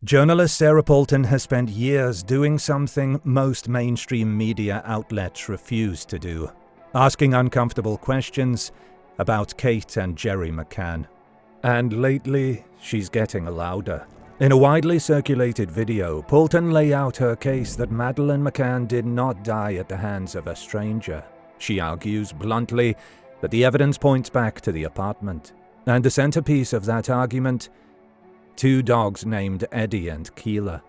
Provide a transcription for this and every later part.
Journalist Sarah Poulton has spent years doing something most mainstream media outlets refuse to do, asking uncomfortable questions about Kate and Jerry McCann. And lately, she's getting louder. In a widely circulated video, Poulton lay out her case that Madeleine McCann did not die at the hands of a stranger. She argues bluntly that the evidence points back to the apartment. And the centerpiece of that argument, two dogs named Eddie and Keela.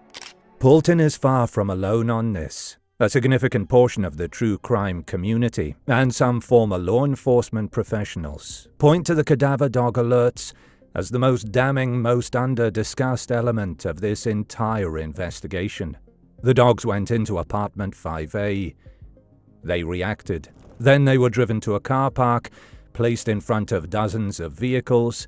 Poulton is far from alone on this. A significant portion of the true crime community and some former law enforcement professionals point to the cadaver dog alerts as the most damning, most under-discussed element of this entire investigation. The dogs went into apartment 5A. They reacted. Then they were driven to a car park, placed in front of dozens of vehicles,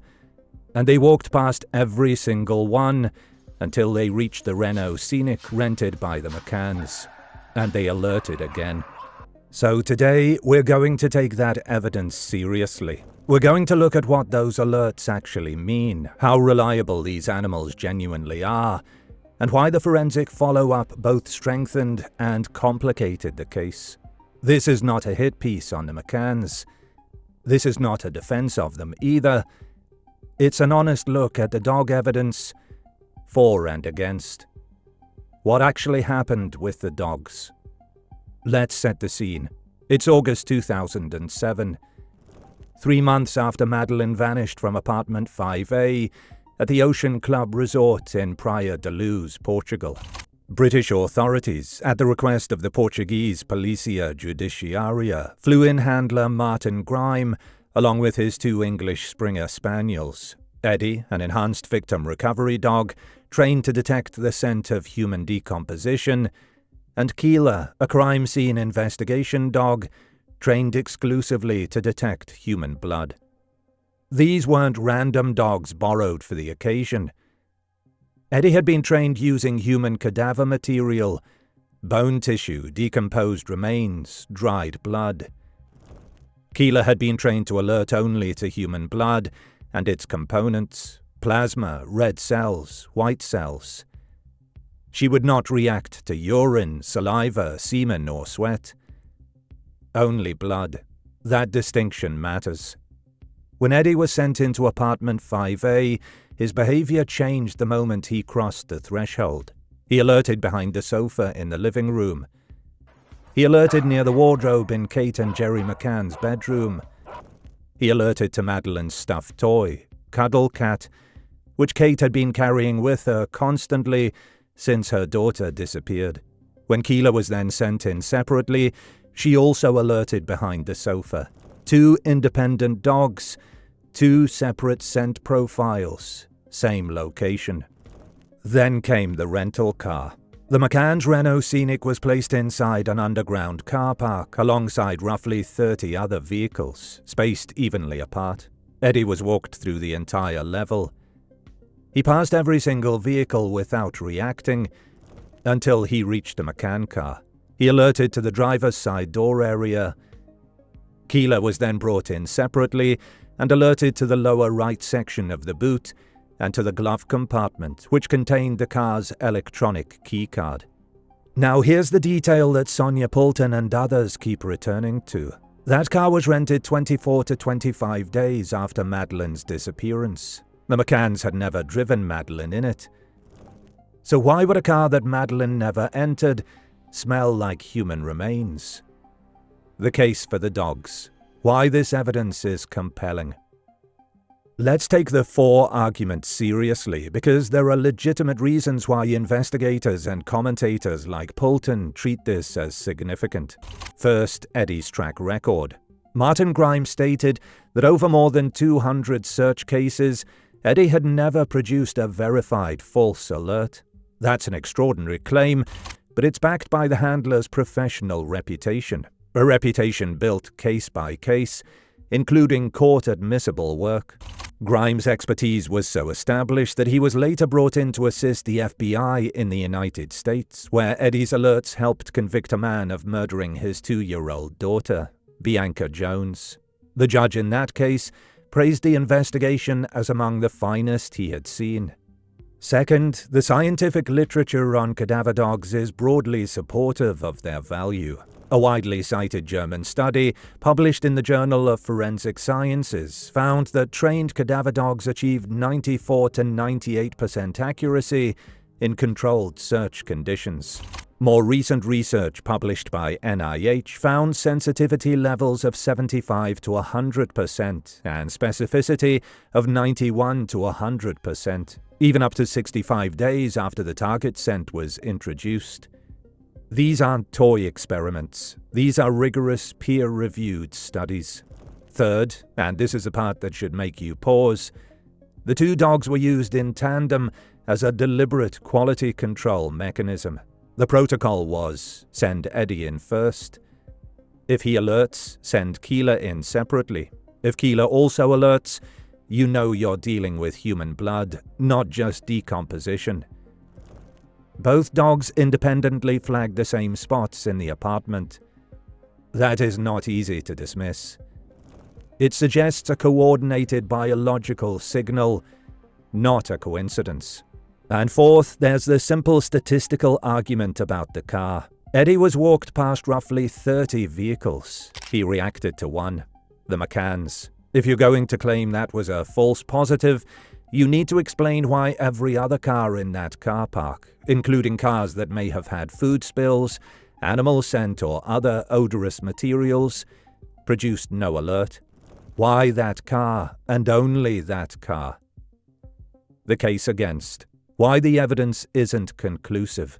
and they walked past every single one until they reached the Renault Scenic rented by the McCanns, and they alerted again. So today, we're going to take that evidence seriously. We're going to look at what those alerts actually mean, how reliable these animals genuinely are, and why the forensic follow-up both strengthened and complicated the case. This is not a hit piece on the McCanns. This is not a defense of them either. It's an honest look at the dog evidence, for and against. What actually happened with the dogs? Let's set the scene. It's August 2007. 3 months after Madeleine vanished from apartment 5A at the Ocean Club Resort in Praia da Luz, Portugal. British authorities, at the request of the Portuguese Polícia Judiciária, flew in handler Martin Grime, along with his 2 English Springer Spaniels. Eddie, an enhanced victim recovery dog, trained to detect the scent of human decomposition, and Keela, a crime scene investigation dog, trained exclusively to detect human blood. These weren't random dogs borrowed for the occasion. Eddie had been trained using human cadaver material, bone tissue, decomposed remains, dried blood. Keela had been trained to alert only to human blood and its components, plasma, red cells, white cells. She would not react to urine, saliva, semen, or sweat. Only blood. That distinction matters. When Eddie was sent into apartment 5A, his behavior changed the moment he crossed the threshold. He alerted behind the sofa in the living room. He alerted near the wardrobe in Kate and Jerry McCann's bedroom. He alerted to Madeleine's stuffed toy, Cuddle Cat, which Kate had been carrying with her constantly since her daughter disappeared. When Keela was then sent in separately, she also alerted behind the sofa. 2 independent dogs, 2 separate scent profiles, same location. Then came the rental car. The McCann's Renault Scenic was placed inside an underground car park alongside roughly 30 other vehicles, spaced evenly apart. Eddie was walked through the entire level. He passed every single vehicle without reacting until he reached a McCann car. He alerted to the driver's side door area. Keela was then brought in separately and alerted to the lower right section of the boot and to the glove compartment, which contained the car's electronic keycard. Now here's the detail that Sonia Poulton and others keep returning to. That car was rented 24 to 25 days after Madeleine's disappearance. The McCanns had never driven Madeleine in it. So why would a car that Madeleine never entered smell like human remains? The case for the dogs. Why this evidence is compelling. Let's take the 4 arguments seriously, because there are legitimate reasons why investigators and commentators like Poulton treat this as significant. First, Eddie's track record. Martin Grime stated that over more than 200 search cases, Eddie had never produced a verified false alert. That's an extraordinary claim, but it's backed by the handler's professional reputation. A reputation built case by case, including court-admissible work. Grime's expertise was so established that he was later brought in to assist the FBI in the United States, where Eddie's alerts helped convict a man of murdering his 2-year-old daughter, Bianca Jones. The judge in that case praised the investigation as among the finest he had seen. Second, the scientific literature on cadaver dogs is broadly supportive of their value. A widely cited German study, published in the Journal of Forensic Sciences, found that trained cadaver dogs achieved 94 to 98% accuracy in controlled search conditions. More recent research published by NIH found sensitivity levels of 75 to 100% and specificity of 91 to 100%, even up to 65 days after the target scent was introduced. These aren't toy experiments. These are rigorous, peer-reviewed studies. Third, and this is the part that should make you pause, the two dogs were used in tandem as a deliberate quality control mechanism. The protocol was, send Eddie in first. If he alerts, send Keela in separately. If Keela also alerts, you know you're dealing with human blood, not just decomposition. Both dogs independently flagged the same spots in the apartment. That is not easy to dismiss. It suggests a coordinated biological signal, not a coincidence. And fourth, there's the simple statistical argument about the car. Eddie was walked past roughly 30 vehicles. He reacted to one, the McCanns. If you're going to claim that was a false positive, you need to explain why every other car in that car park, including cars that may have had food spills, animal scent or other odorous materials, produced no alert. Why that car, and only that car? The case against. Why the evidence isn't conclusive.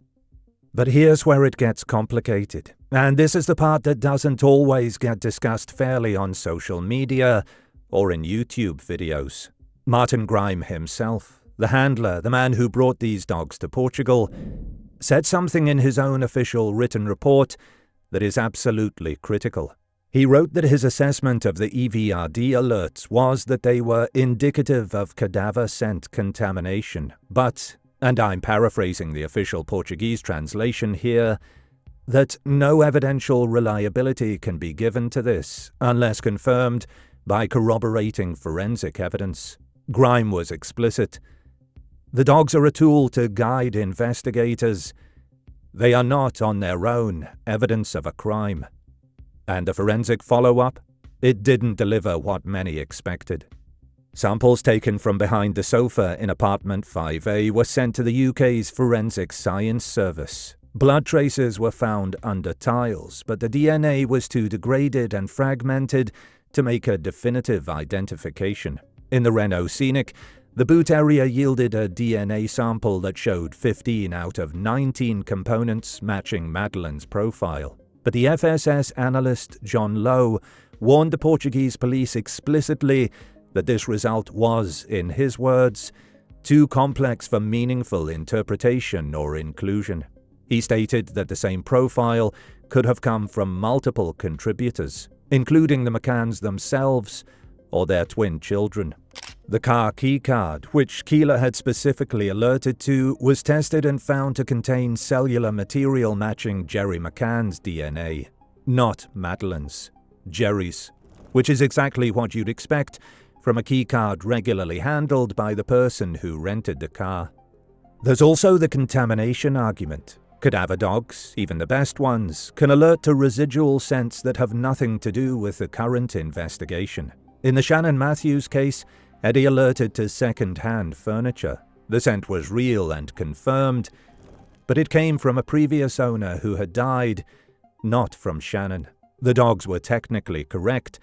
But here's where it gets complicated, and this is the part that doesn't always get discussed fairly on social media or in YouTube videos. Martin Grime himself, the handler, the man who brought these dogs to Portugal, said something in his own official written report that is absolutely critical. He wrote that his assessment of the EVRD alerts was that they were indicative of cadaver scent contamination, but, and I'm paraphrasing the official Portuguese translation here, that no evidential reliability can be given to this unless confirmed by corroborating forensic evidence. Grime was explicit. The dogs are a tool to guide investigators. They are not, on their own, evidence of a crime. And the forensic follow-up? It didn't deliver what many expected. Samples taken from behind the sofa in apartment 5A were sent to the UK's Forensic Science Service. Blood traces were found under tiles, but the DNA was too degraded and fragmented to make a definitive identification. In the Renault Scenic, the boot area yielded a DNA sample that showed 15 out of 19 components matching Madeleine's profile. But the FSS analyst John Lowe warned the Portuguese police explicitly that this result was, in his words, too complex for meaningful interpretation or inclusion. He stated that the same profile could have come from multiple contributors, including the McCanns themselves or their twin children. The car keycard, which Keela had specifically alerted to, was tested and found to contain cellular material matching Jerry McCann's DNA, not Madeleine's, Jerry's, which is exactly what you'd expect from a keycard regularly handled by the person who rented the car. There's also the contamination argument. Cadaver dogs, even the best ones, can alert to residual scents that have nothing to do with the current investigation. In the Shannon Matthews case, Eddie alerted to second-hand furniture. The scent was real and confirmed, but it came from a previous owner who had died, not from Shannon. The dogs were technically correct,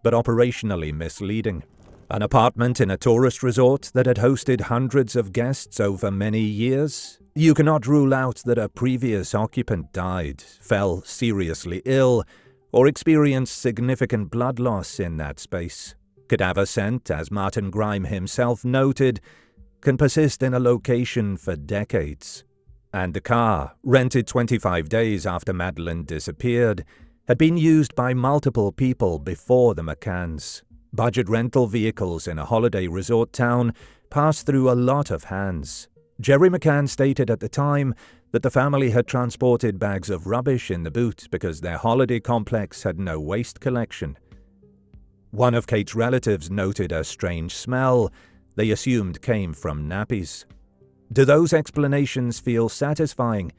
but operationally misleading. An apartment in a tourist resort that had hosted hundreds of guests over many years? You cannot rule out that a previous occupant died, fell seriously ill, or experienced significant blood loss in that space. Cadaver scent, as Martin Grime himself noted, can persist in a location for decades. And the car, rented 25 days after Madeleine disappeared, had been used by multiple people before the McCanns. Budget rental vehicles in a holiday resort town passed through a lot of hands. Jerry McCann stated at the time that the family had transported bags of rubbish in the boot because their holiday complex had no waste collection. One of Kate's relatives noted a strange smell they assumed came from nappies. Do those explanations feel satisfying?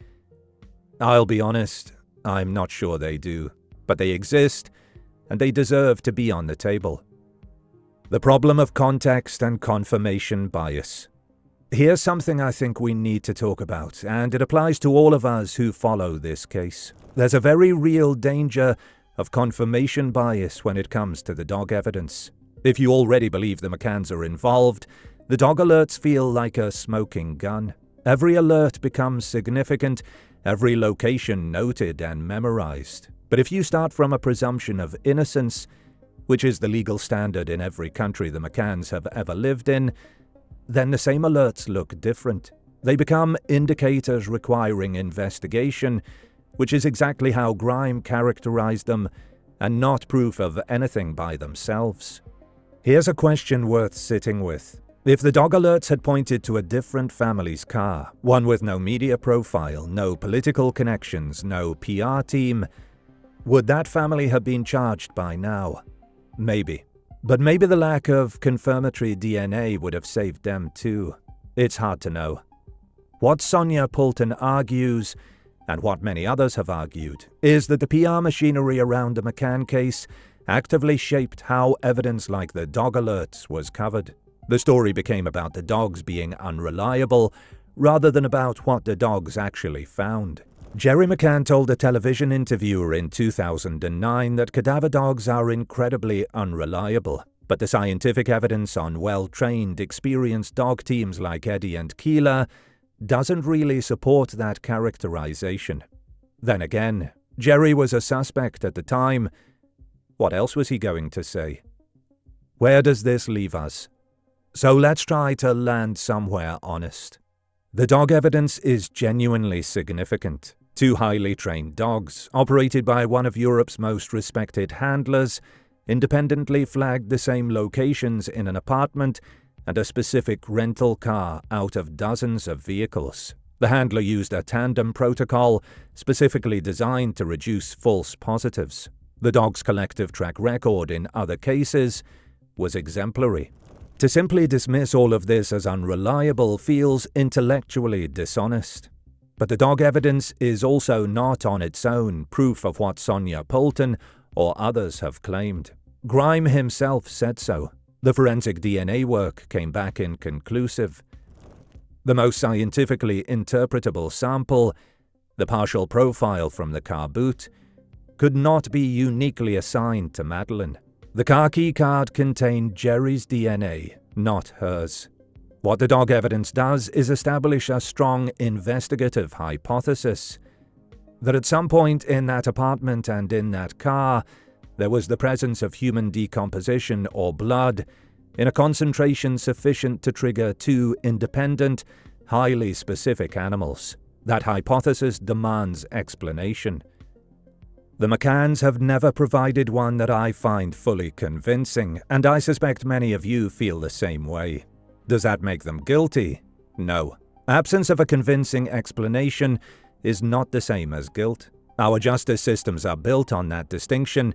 I'll be honest, I'm not sure they do, but they exist, and they deserve to be on the table. The problem of context and confirmation bias. Here's something I think we need to talk about, and it applies to all of us who follow this case. There's a very real danger of confirmation bias when it comes to the dog evidence. If you already believe the McCanns are involved, the dog alerts feel like a smoking gun. Every alert becomes significant, every location noted and memorized. But if you start from a presumption of innocence, which is the legal standard in every country the McCanns have ever lived in, then the same alerts look different. They become indicators requiring investigation, which is exactly how Grime characterized them, and not proof of anything by themselves. Here's a question worth sitting with. If the dog alerts had pointed to a different family's car, one with no media profile, no political connections, no PR team, would that family have been charged by now? Maybe. But maybe the lack of confirmatory DNA would have saved them too. It's hard to know. What Sonia Poulton argues, and what many others have argued, is that the PR machinery around the McCann case actively shaped how evidence like the dog alerts was covered. The story became about the dogs being unreliable, rather than about what the dogs actually found. Jerry McCann told a television interviewer in 2009 that cadaver dogs are incredibly unreliable, but the scientific evidence on well-trained, experienced dog teams like Eddie and Keela doesn't really support that characterization. Then again, Jerry was a suspect at the time. What else was he going to say? Where does this leave us? So let's try to land somewhere honest. The dog evidence is genuinely significant. Two highly trained dogs, operated by one of Europe's most respected handlers, independently flagged the same locations in an apartment and a specific rental car out of dozens of vehicles. The handler used a tandem protocol specifically designed to reduce false positives. The dog's collective track record in other cases was exemplary. To simply dismiss all of this as unreliable feels intellectually dishonest. But the dog evidence is also not on its own proof of what Sonia Poulton or others have claimed. Grime himself said so. The forensic DNA work came back inconclusive. The most scientifically interpretable sample, the partial profile from the car boot, could not be uniquely assigned to Madeleine. The car key card contained Jerry's DNA, not hers. What the dog evidence does is establish a strong investigative hypothesis that at some point in that apartment and in that car, there was the presence of human decomposition or blood in a concentration sufficient to trigger two independent, highly specific animals. That hypothesis demands explanation. The McCanns have never provided one that I find fully convincing, and I suspect many of you feel the same way. Does that make them guilty? No. Absence of a convincing explanation is not the same as guilt. Our justice systems are built on that distinction,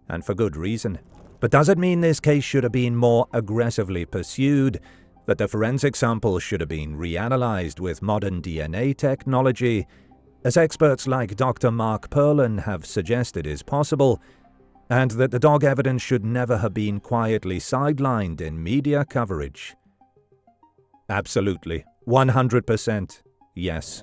and for good reason. But does it mean this case should have been more aggressively pursued, that the forensic samples should have been reanalyzed with modern DNA technology, as experts like Dr. Mark Perlin have suggested is possible, and that the dog evidence should never have been quietly sidelined in media coverage? Absolutely. 100% yes.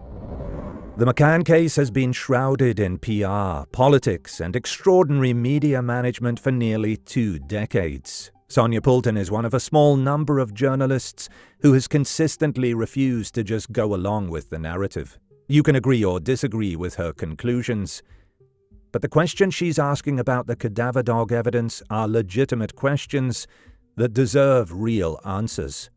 The McCann case has been shrouded in PR, politics, and extraordinary media management for nearly 2 decades. Sonia Poulton is one of a small number of journalists who has consistently refused to just go along with the narrative. You can agree or disagree with her conclusions, but the questions she's asking about the cadaver dog evidence are legitimate questions that deserve real answers.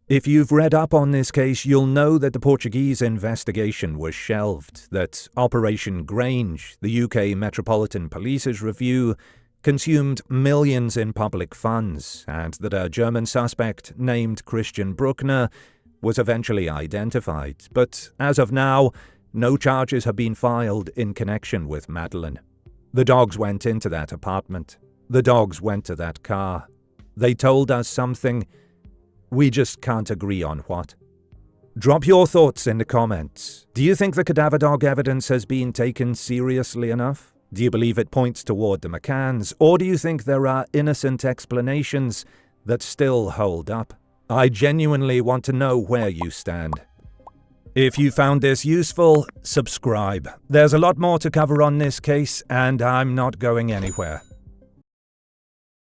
If you've read up on this case, you'll know that the Portuguese investigation was shelved, that Operation Grange, the UK Metropolitan Police's review, consumed millions in public funds, and that a German suspect named Christian Bruckner was eventually identified, but as of now, no charges have been filed in connection with Madeleine. The dogs went into that apartment. The dogs went to that car. They told us something. We just can't agree on what. Drop your thoughts in the comments. Do you think the cadaver dog evidence has been taken seriously enough? Do you believe it points toward the McCanns, or do you think there are innocent explanations that still hold up? I genuinely want to know where you stand. If you found this useful, subscribe. There's a lot more to cover on this case, and I'm not going anywhere.